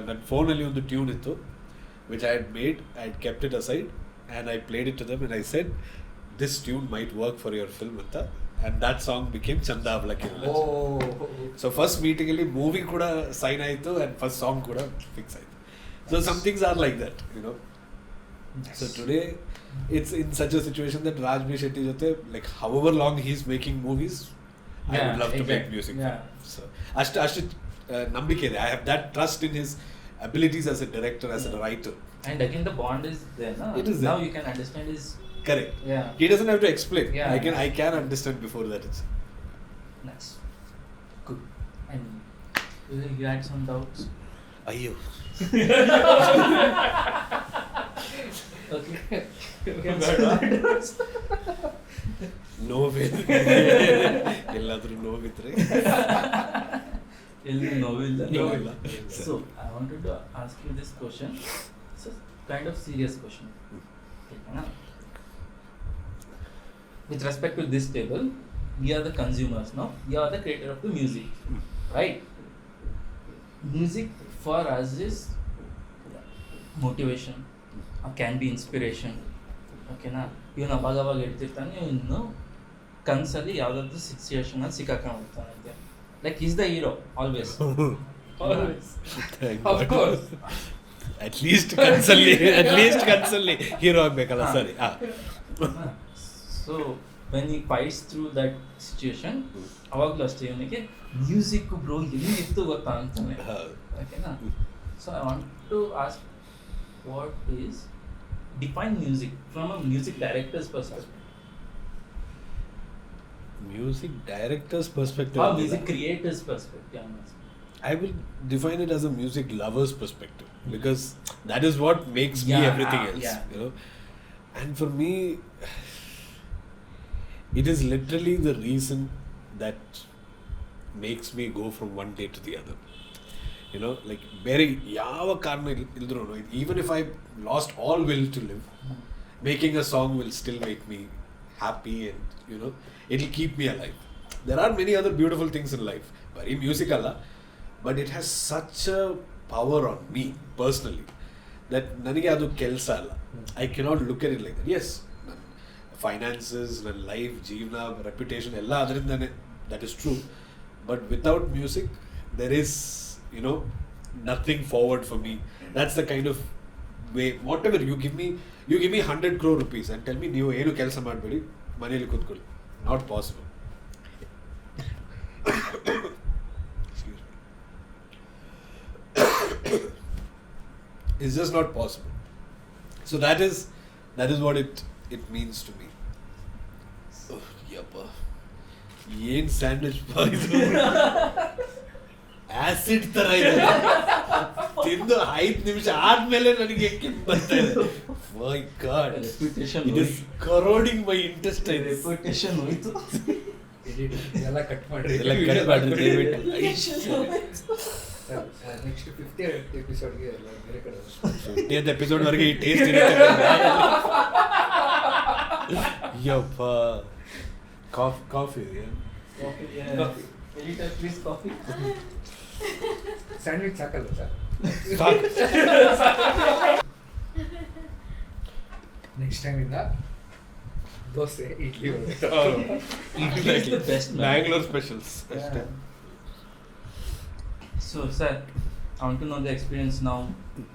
ನನ್ನ ಫೋನಲ್ಲಿ ಒಂದು ಟ್ಯೂನ್ ಇತ್ತು which I had made. I had kept it aside and I played it to them and I said this tune might work for your film ಅಂತ. And that song became Chanda Avlaki. So first meeting alli movie kuda sign aitu and first song kuda fix aitu. So some things are like that, So today it's in such a situation that Rajbir Shetty jote, like however long he's making movies, I would love to make music for him. So ashtu nambike ide. I have that trust in his abilities as a director, as a writer. And again the bond is there, no? It is there. Now you can understand his. Correct. Yeah. He doesn't have to explain. Yeah. I can understand before that. It's Nice. Good. And you had some doubts? Ayyo. Okay. No way. ಎಲ್ಲಾದ್ರೂ ನೋವಿದ್ರೆ ಎಲ್ಲಿ ನೋವಿಲ್ಲ. ನೋವಿಲ್ಲ. So I wanted to ask you this question. It's a kind of serious question. Okay. With respect to this table, we are the consumers now. You are the creator of the music, right? Music for us is motivation, or can be inspiration. ಓಕೆನಾ, ಇವನು ಅವಾಗ ಹೇಳ್ತಿರ್ತಾನೆ, ಇವನು ಕನಸಲ್ಲಿ ಯಾವುದಾದ್ರು ಸಿಚುಯೇಷನಲ್ಲಿ ಸಿಕ್ಕಾಕೊಂಡ್ಬಿಡ್ತಾನಂತೆ. Like is the hero always. Of course. At least ಕನ್ಸಲ್ಲಿ hero ಆಗ್ಬೇಕಲ್ಲ. ಸರಿ. So when he fights through that situation, ಅವಾಗಲೂ ಅಷ್ಟೇ ಇವನಿಗೆ ಮ್ಯೂಸಿಕ್ ಬ್ರೋ ಎಲ್ಲಿತ್ತು ಗೊತ್ತಾ ಅಂತಾನೆ. ಓಕೆನಾ, so I want to ask, what is define music from a music director's perspective, Music director's perspective, or music creator's perspective. I will define it as a music lover's perspective, because that is what makes me everything else. You know, and for me, it is literally the reason that makes me go from one day to the other. You know, like ಬೇರೆ ಯಾವ ಕಾರಣ ಇಲ್ದ್ರೂ, even if I lost all will to live, making a song will still make me happy, and you know, it'll keep me alive. There are many other beautiful things in life, bari music alla, but it has such a power on me personally that ನನಗೆ ಅದು ಕೆಲಸ ಅಲ್ಲ. I cannot look at it like that. Yes, finances, ನನ್ನ life, ಜೀವನ, reputation ಎಲ್ಲ ಅದರಿಂದನೇ, that is true, but without music there is, you know, nothing forward for me. That's the kind of way. Whatever you give me 100 crore rupees and tell me ನೀವು ಏನು ಕೆಲಸ ಮಾಡಬೇಡಿ, ಮನೆಯಲ್ಲಿ ಕೂತ್ಕೊಳ್ಳಿ, not possible. Excuse me. It's just not possible. So that is what it means to me. Oh, yappa. ಏನ್ sandwich ಇದು, acid ತರ ಇದೆ. ತಿಂದು 5 ನಿಮಿಷ ಆದ್ಮೇಲೆ ನನಗೆ ಕೆಮ್ಮು ಬರ್ತಾ ಇದೆ. My God, it is corroding my intestine. Reputation ಹೋಯ್ತು. ಇದೆಲ್ಲ ಕಟ್ ಮಾಡಿ ದಯವಿಟ್ಟು. ನೆಕ್ಸ್ಟ್ 50th ಎಪಿಸೋಡ್ಗೆ ಎಲ್ಲ ಬೇರೆ ಕಡೆ 50th ಎಪಿಸೋಡ್ ವರೆಗೆ ಈ ಟೇಸ್ಟ್ ಇರುತ್ತೆ. ಯಪ್ಪ, ಕಾಫಿ ಪ್ಲೀಸ್ ಕಾಫಿ. ಸ್ಯಾಂಡ್ವಿಚ್ ಸಾಕಲ್ಲ ಸರ್? ನೆಕ್ಸ್ಟ್ ಟೈಮ್ ಇಂದ dosa, idli, Bangalore specials. So sir, I want to know the experience now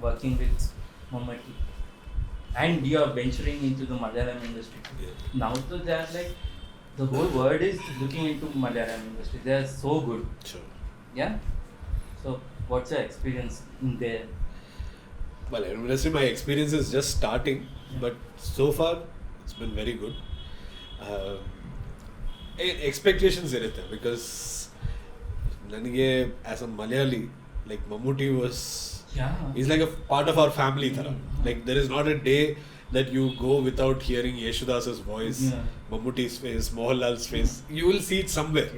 working with Mommati, and you are venturing into the Malayalam industry. Yeah. Now so they are like, the whole world is looking into Malayalam industry. They are so good. Sure. Yeah. So what's your experience in there? Well, honestly, my experience is just starting, but so far it's been very good. Expectations irutte, because ನನಗೆ as a Malayali, like Mammootty was, he's like a part of our family thara. Like there is not a day that you go without hearing Yeshudas's voice, Mammootty's face, Mohanlal's face. You will see it somewhere.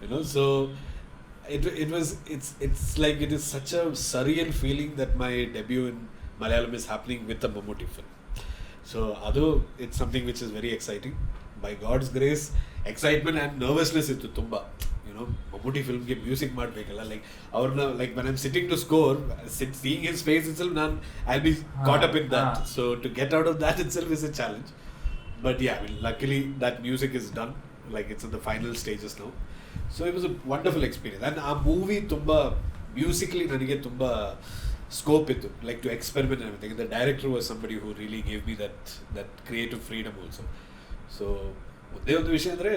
You know, so it's like it is such a surreal feeling that my debut in Malayalam is happening with a Mammootty film. So although it's something which is very exciting, by God's grace, excitement and nervousness ittu tumba. You know, Mammootty film ge music ಮಾಡಬೇಕಲ್ಲ, like ಅವ್ರನ್ನ, like when I'm sitting to score, seeing his face itself, I'll be caught up in that. So to get out of that itself is a challenge. But yeah, I mean, luckily that music is done, like it's in the final stages now. So it was a wonderful experience. And ಆ movie ತುಂಬ musically ನನಗೆ ತುಂಬ scope ಇತ್ತು, like to experiment and everything. And the director was somebody who really gave me that creative freedom also. So ಒಂದೇ ಒಂದು ವಿಷಯ ಅಂದರೆ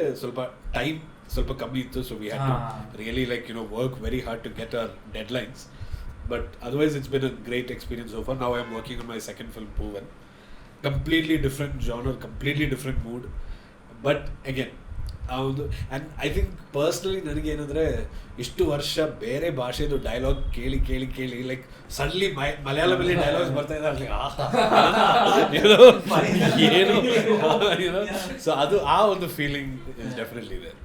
ಸ್ವಲ್ಪ ಕಮ್ಮಿ ಇತ್ತು. So we had to really, like, you know, work very hard to get our deadlines. But otherwise it's been a great experience so far. Now I'm working on my second film, Poovan. Completely different genre, completely different mood. But again, and I think personally ನನಗೆ ಏನಂದರೆ, ಇಷ್ಟು ವರ್ಷ ಬೇರೆ ಭಾಷೆದು dialogue ಕೇಳಿ like suddenly ಮಲಯಾಳಮಲ್ಲಿ dialogues ಬರ್ತಾ ಇದ್ದಾರೆ, ಏನು, so ಅದು ಆ ಒಂದು ಫೀಲಿಂಗ್ ಇಸ್ ಡೆಫಿನೆಟ್ಲಿ ದೇರ್.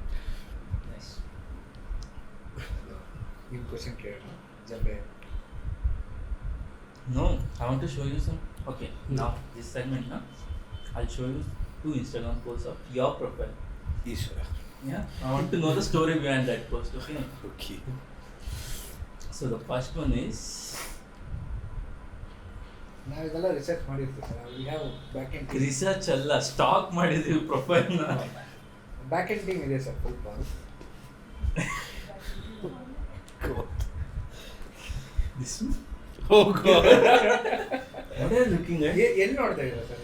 ನಿಮ್ಮ ಕ್ವೆಶ್ಚನ್ ಕೇಳೋಣ ಜಲ್ಲೆ. No, I want to show you some. Okay, now this segment, now I'll show you 2 Instagram posts of your profile. Ishvara. Yeah, I want to know the story behind that post. Okay. Okay. So the first one is ನಾವು ಇದೆಲ್ಲ research ಮಾಡಿರ್ತೀವಿ sir. We have back end research ಅಲ್ಲ, stalk ಮಾಡಿದೀವಿ ಪ್ರೊಫೈಲ್ನ. Back end team ಇದೆ sir full ಪಾಲ್. This Oh God. what are you looking at? ಎಲ್ಲಿ ನೋಡ್ತಾ ಇದ್ದೀರಾ ಸರ್?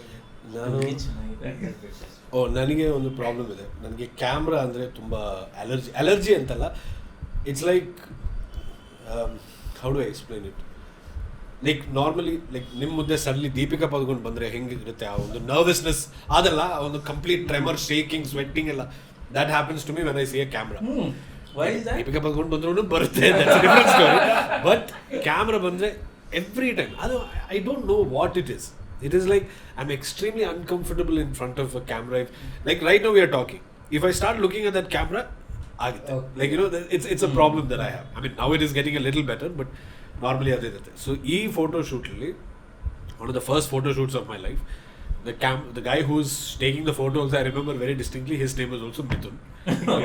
ನಾನು ಚೆನ್ನಾಗಿದೆ. ನನಗೆ ಒಂದು ಪ್ರಾಬ್ಲಮ್ ಇದೆ. ನನಗೆ ಕ್ಯಾಮ್ರಾ ಅಂದರೆ ತುಂಬ ಅಲರ್ಜಿ ಅಂತಲ್ಲ, it's like how do I explain it. Like normally like ನಿಮ್ಮ ಮುದ್ದೆ ಸಡನ್ಲಿ ದೀಪಿಕಾ ಪದ್ಕೊಂಡು ಬಂದರೆ ಹೆಂಗಿರುತ್ತೆ ಆ ಒಂದು ನರ್ವಸ್ನೆಸ್, ಅದಲ್ಲ ಆ ಒಂದು ಕಂಪ್ಲೀಟ್ ಟ್ರೆಮರ್, ಶೇಕಿಂಗ್, ಸ್ವೆಟ್ಟಿಂಗ್ ಎಲ್ಲ, that happens to me when I see a camera. Why is that? Deepika Padukone ಬಂದ್ರೂ ಬರುತ್ತೆ, ಬಟ್ ಕ್ಯಾಮ್ರಾ ಬಂದರೆ ಎವ್ರಿ ಟೈಮ್ ಅದು I don't know what it is. It is like I'm extremely uncomfortable in front of a camera. Like right now we are talking. If I start looking at that camera, like you know, it's a problem that I have. I mean now it is getting a little better, but normally ade irute. So ee photo shoot alli, one of the first photo shoots of my life, the guy who's taking the photos, I remember very distinctly, his name was also Midhun.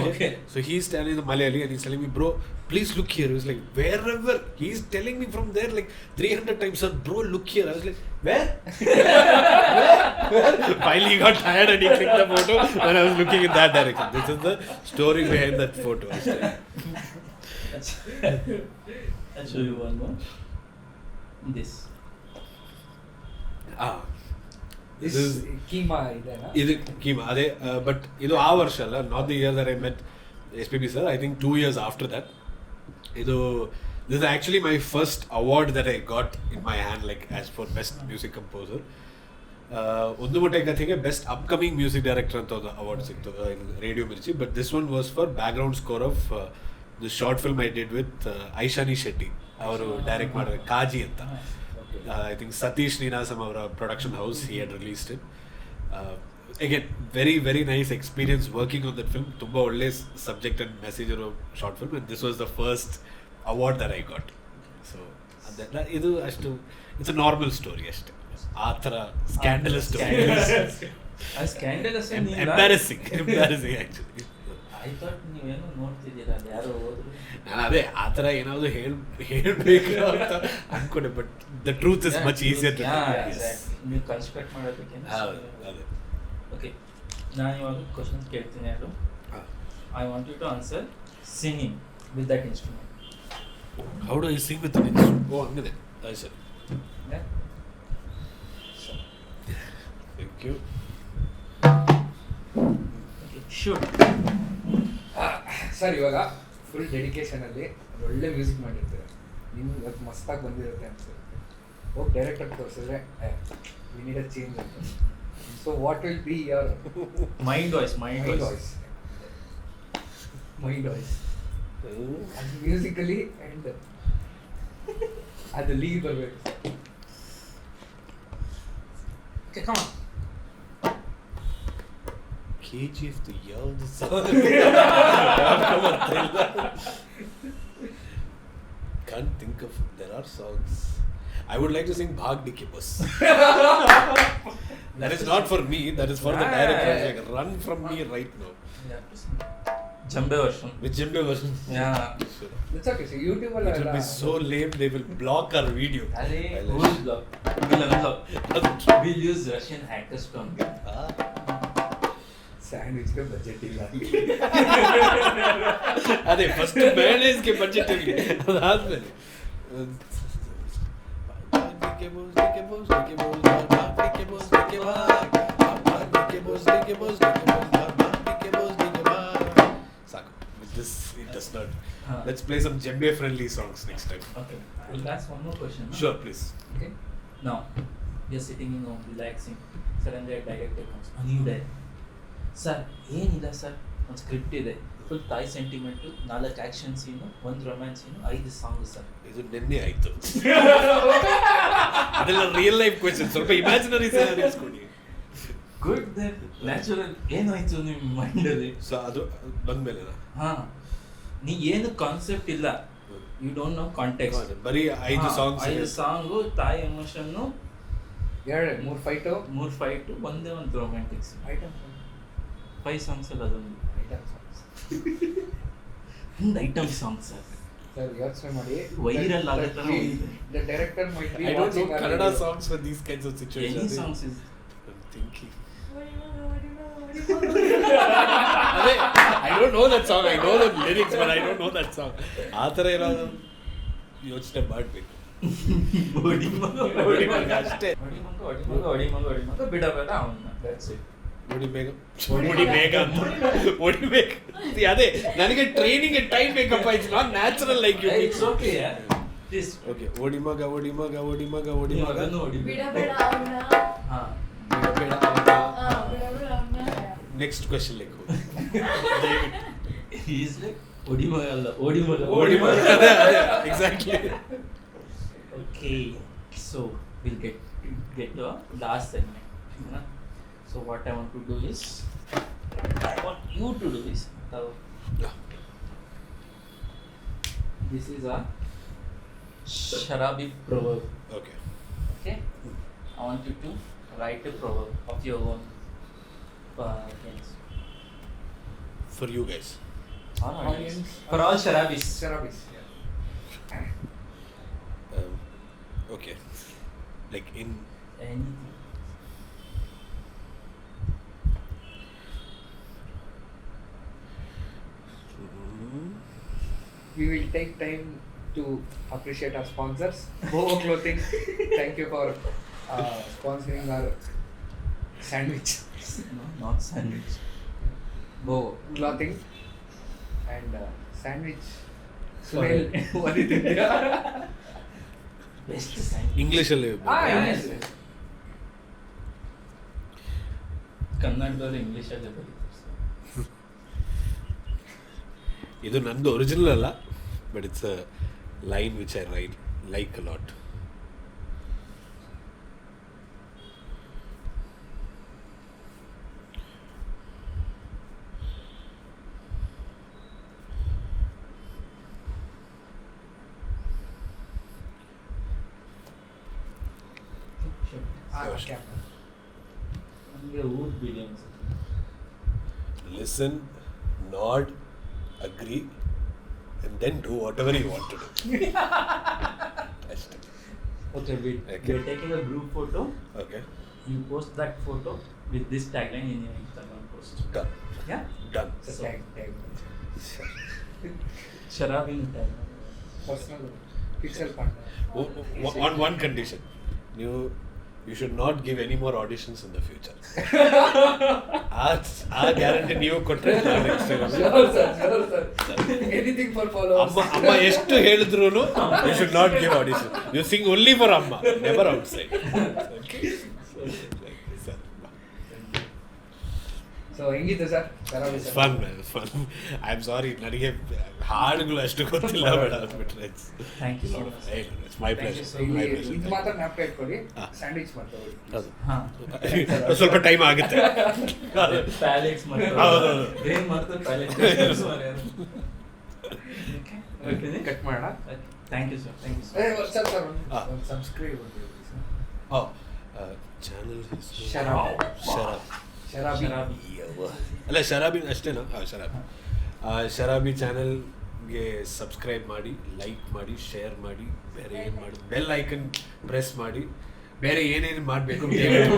Okay. So he's telling the Malayali and he's telling me, bro, please look here. He was like, wherever. He's telling me from there like 300 times, sir, bro, look here. I was like, where? Where? Finally he got tired and he clicked the photo when I was looking in that direction. This is the story behind that photo. I'll show you one more. This. This is keema ಇದೆನಾ? ಇದು ಕೀಮಾ ಅದೇ, but ಇದು ಆ ವರ್ಷ ಅಲ್ಲ, not the year that I met SPB sir. I think 2 years after that. This is actually my first award that I got in my hand, like as for best music composer. Ondu Kathe best upcoming music director anta award siktu in Radio Mirchi, but this one was for background score of the short film I did with Aishani Shetty. Avaru direct madare Kaji anta. I think Satish Ninasam our production house, he had released it. Again, very very nice experience working on that film. Tumba olle subject and message iro short film, and this was the first award that I got. So idu ashtu, it's a normal story ashte. Athara scandalous story. Scandalous embarrassing actually. I thought ನೀವೇನೋ ನೋಡ್ತಿದ್ದೀರಾ, ಯಾರೋ ಹೋದ್ರು. ನಾನು ಅದೇ ಆ ಥರ ಏನಾದರೂ ಹೇಳಬೇಕು ಅಂತ ಅನ್ಕೊಂಡೆ, but the truth is much easier to ನೀವು ಕನ್ಸ್ಟ್ರಕ್ಟ್ ಮಾಡೋದಕ್ಕೆ. ಅದೇ ಓಕೆ, ನಾನು ಇವಾಗ ಕ್ವಶನ್ಸ್ ಕೇಳ್ತೀನಿ. ಅದು I want you to answer singing with that instrument. How do I sing with that instrument? ಓ ಹಂಗಿದೆ, ಸರಿ. Thank you. ಶೂಟ್ ಸರ್, ಇವಾಗ ಫುಲ್ ಡೆಡಿಕೇಶನಲ್ಲಿ ಒಳ್ಳೆ ಮ್ಯೂಸಿಕ್ ಮಾಡಿರ್ತೀರ, ನಿಮ್ಗೆ ಇವತ್ತು ಮಸ್ತಾಗಿ ಬಂದಿರುತ್ತೆ ಅನ್ಸುತ್ತೆ. ಹೋಗಿ ಡೈರೆಕ್ಟರ್ ತೋರಿಸಿದ್ರೆ ವಿ ನೀಡ್ ಅ ಚೇಂಜ್ ಅಂತ. So what will be your mind voice ಅದು ಮ್ಯೂಸಿಕಲಿ ಆ್ಯಂಡ್ ಅದು ಲೀಗ್ ಬರಬೇಕು. Okay, come on. KGF to yell the song. Can't think of, there are songs. I would like to sing Bhag Dike Bus. That is not for me, that is for the director. Like, run from me right now. Jumbe version. Which Jumbe version? Yeah. Sure. It's okay, so YouTube all It will be so lame, they will block our video. Who will block? We'll use Russian hackers from it. ಸ್ಯಾಂಡ್ವಿಚ್ಗೆ budget ಇಲ್ಲ. ಅದೇ first ಮೇನೇಜ್ಗೆ budget ಇರಲಿ, ಅದಾದ್ಮೇಲೆ ಸಾಕು. This it does not. Let's play some Jembe friendly songs next time. Okay, I'll ask one more question. Sure, please. Okay, now you're sitting in home relaxing, suddenly a director comes, a new director. Sir ಏನಿಲ್ಲ sir, ಒಂದು script ಇದೆ, full ತಾಯಿ sentiment, 4 action ಸೀನು, 1 romance ಸೀನು, 5 song sir. ಇದು ನೆನ್ನೆ ಆಯಿತು. ಅದೆಲ್ಲ real life question, ಸ್ವಲ್ಪ imaginary scenarios ಕೊಡಿ. ಗುಡ್, ದೆನ್ ನ್ಯಾಚುರಲ್ ಏನಾಯ್ತು ನಿಮ್ಮ ಮೈಂಡಲ್ಲಿ? ಸೊ ಅದು ಬಂದ್ಮೇಲೆ ಹಾಂ, ನೀ ಏನು ಕಾನ್ಸೆಪ್ಟ್ ಇಲ್ಲ, ಯು ಡೋಂಟ್ ನೋ ಕಾಂಟೆಕ್ಸ್ಟ್, ಬರೀ 5 ಸಾಂಗು, ತಾಯಿ ಎಮೋಷನ್ನು, 3 ಫೈಟು, 3 ಫೈಟು, ಒಂದೇ ಒಂದು ರೊಮ್ಯಾಂಟಿಕ್ಸ್ ಐಟಮ್. 5 ಸಾಂಗ್ಸ್ ಅಲ್ಲ, ಅದೊಂದು ಐಟಮ್ ಸಾಂಗ್ಸ್. ಒಂದು ಐಟಮ್ ಸಾಂಗ್ ಸರ್. ಸರ್ ಯೋಚನೆ ಮಾಡಿ Viral ಆಗತ್ತೆ ನಾವು. the director might be I don't know watching our Kannada video. songs for these kinds of Any situations. songs is I'm thinking. ಅದೇ I don't know that song. I know the lyrics, but I don't know that song. ಆ ಥರ ಏನಾದ್ರು ಯೋಚನೆ ಮಾಡಬೇಕು. ಒಡಿಮಗ ಅಷ್ಟೇ. ಒಡಿಮಗ ಬಿಡಬೇಡ ಅವನ್ನ. That's it. ಹೊಡಿಬೇಕು ಅದೇ ನನಗೆ ಟ್ರೈನಿಂಗ್ ಟೈಮ್ ಬೇಕಪ್ಪ. It's not natural like you. It's okay, yeah. This. Okay ಒಡಿಮಗ ಮಗನು ಒಡಿಮಗ. ಬಿಡಬೇಡ ಅವನ್ನ. ಹಾ. ಬಿಡಬೇಡ ಬಿಡಬೇಡ ಅವನ್ನ. Next question like He is like ಒಡಿಮಗ ಅಲ್ಲ ಒಡಿಮಗ. Exactly. Okay, so we'll get to our last segment. So what I want to do is, I want you to do is, this is a SharAbhi proverb. Okay Okay, I want you to write a proverb of your own things. For you guys. All audience. Audience. For all SharAbhis. SharAbhi. Okay like in Anything. We will take time to appreciate our sponsors. Boho Clothing, thank you for sponsoring our sandwich. No, not sandwich. Boho Clothing and sandwich. Sorry. Smell. What is it? Best sandwich. ಇಂಗ್ಲೀಷಲ್ಲಿ Yes. ಕನ್ನಡದವ್ರು ಇಂಗ್ಲೀಷಲ್ಲೇ ಬರೀತಾರೆ. ಇದು ನಂದು original ಅಲ್ಲ, but it's a line which I right like a lot. Okay. ನಮಗೆ ಊಟ ಬಿಡಿ ಅನ್ಸುತ್ತೆ. Listen, nod, agree, and then do whatever you want to do. ಅಷ್ಟೇ. Okay, we're taking a group photo. Okay, You post that photo with this tagline in your Instagram post. done. Yeah? Done. So tag. SharAbhi tagline. Personal pixel partner. On one condition, you should not give any more auditions in the future. ಆ guarantee ನೀವು ಕೊಟ್ಟರೆ Sure, sir. Anything for followers. ಅಮ್ಮ ಎಷ್ಟು ಹೇಳಿದ್ರು you should not give audition. You sing only for ಅಮ್ಮ, never outside. So ಹೆಂಗಿತ್ತು sir SharAbhi sir? Fun fun. I am sorry, ನನಗೆ ಹಾಡುಗಳು ಅಷ್ಟು ಗೊತ್ತಿಲ್ಲ ಬೇಡ ಅಂದ್ಬಿಟ್ರೆ. Thank you so much. It's my Thank you Pleasure. so ಮೈ ಇದು Pleasure. ಮಾತ್ರ ಜ್ಞಾಪಕ ಇಟ್ಕೊಳ್ಳಿ. ಹಾ. ಸ್ಯಾಂಡ್ವಿಚ್ ಮಾಡ್ಕೊಳ್ಳಿ. ಅದು ಹಾಂ. ಸ್ವಲ್ಪ ಟೈಮ್ ಆಗುತ್ತೆ. ಪ್ಯಾಲೆಟ್ಸ್ ಹೌದು. ಗ್ರೀನ್ ಮತ್ತು ಪ್ಯಾಲೆಟ್ಸ್. Okay. ಕಟ್ ಮಾಡೋಣ. Thank you, sir. Thank you, sir. Sir ಹಾ. ಒಂದು ಸಬ್ಸ್ಕ್ರೈಬ್ ಮಾಡಿ ಚಾನಲ್ SharAbhi. ಅಲ್ಲ ಶರಾಬಿ ಅಷ್ಟೇನಾ? ಶರಾಬಿ ಚಾನಲ್ಗೆ ಸಬ್ಸ್ಕ್ರೈಬ್ ಮಾಡಿ, ಲೈಕ್ ಮಾಡಿ, ಶೇರ್ ಮಾಡಿ, ಬೇರೆ ಏನು ಮಾಡಿ, ಬೆಲ್ ಐಕನ್ ಪ್ರೆಸ್ ಮಾಡಿ, ಬೇರೆ ಏನೇನು ಮಾಡಬೇಕು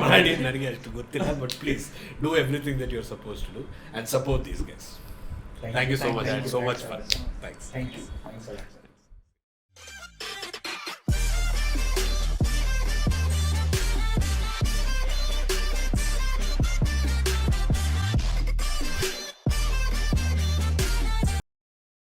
ಮಾಡಿ. ನನಗೆ ಅಷ್ಟು ಗೊತ್ತಿಲ್ಲ, but please do everything that you are suppose to do and support these guys. Thank you so much. And so much fun. Thanks. Thank you. Thanks a lot.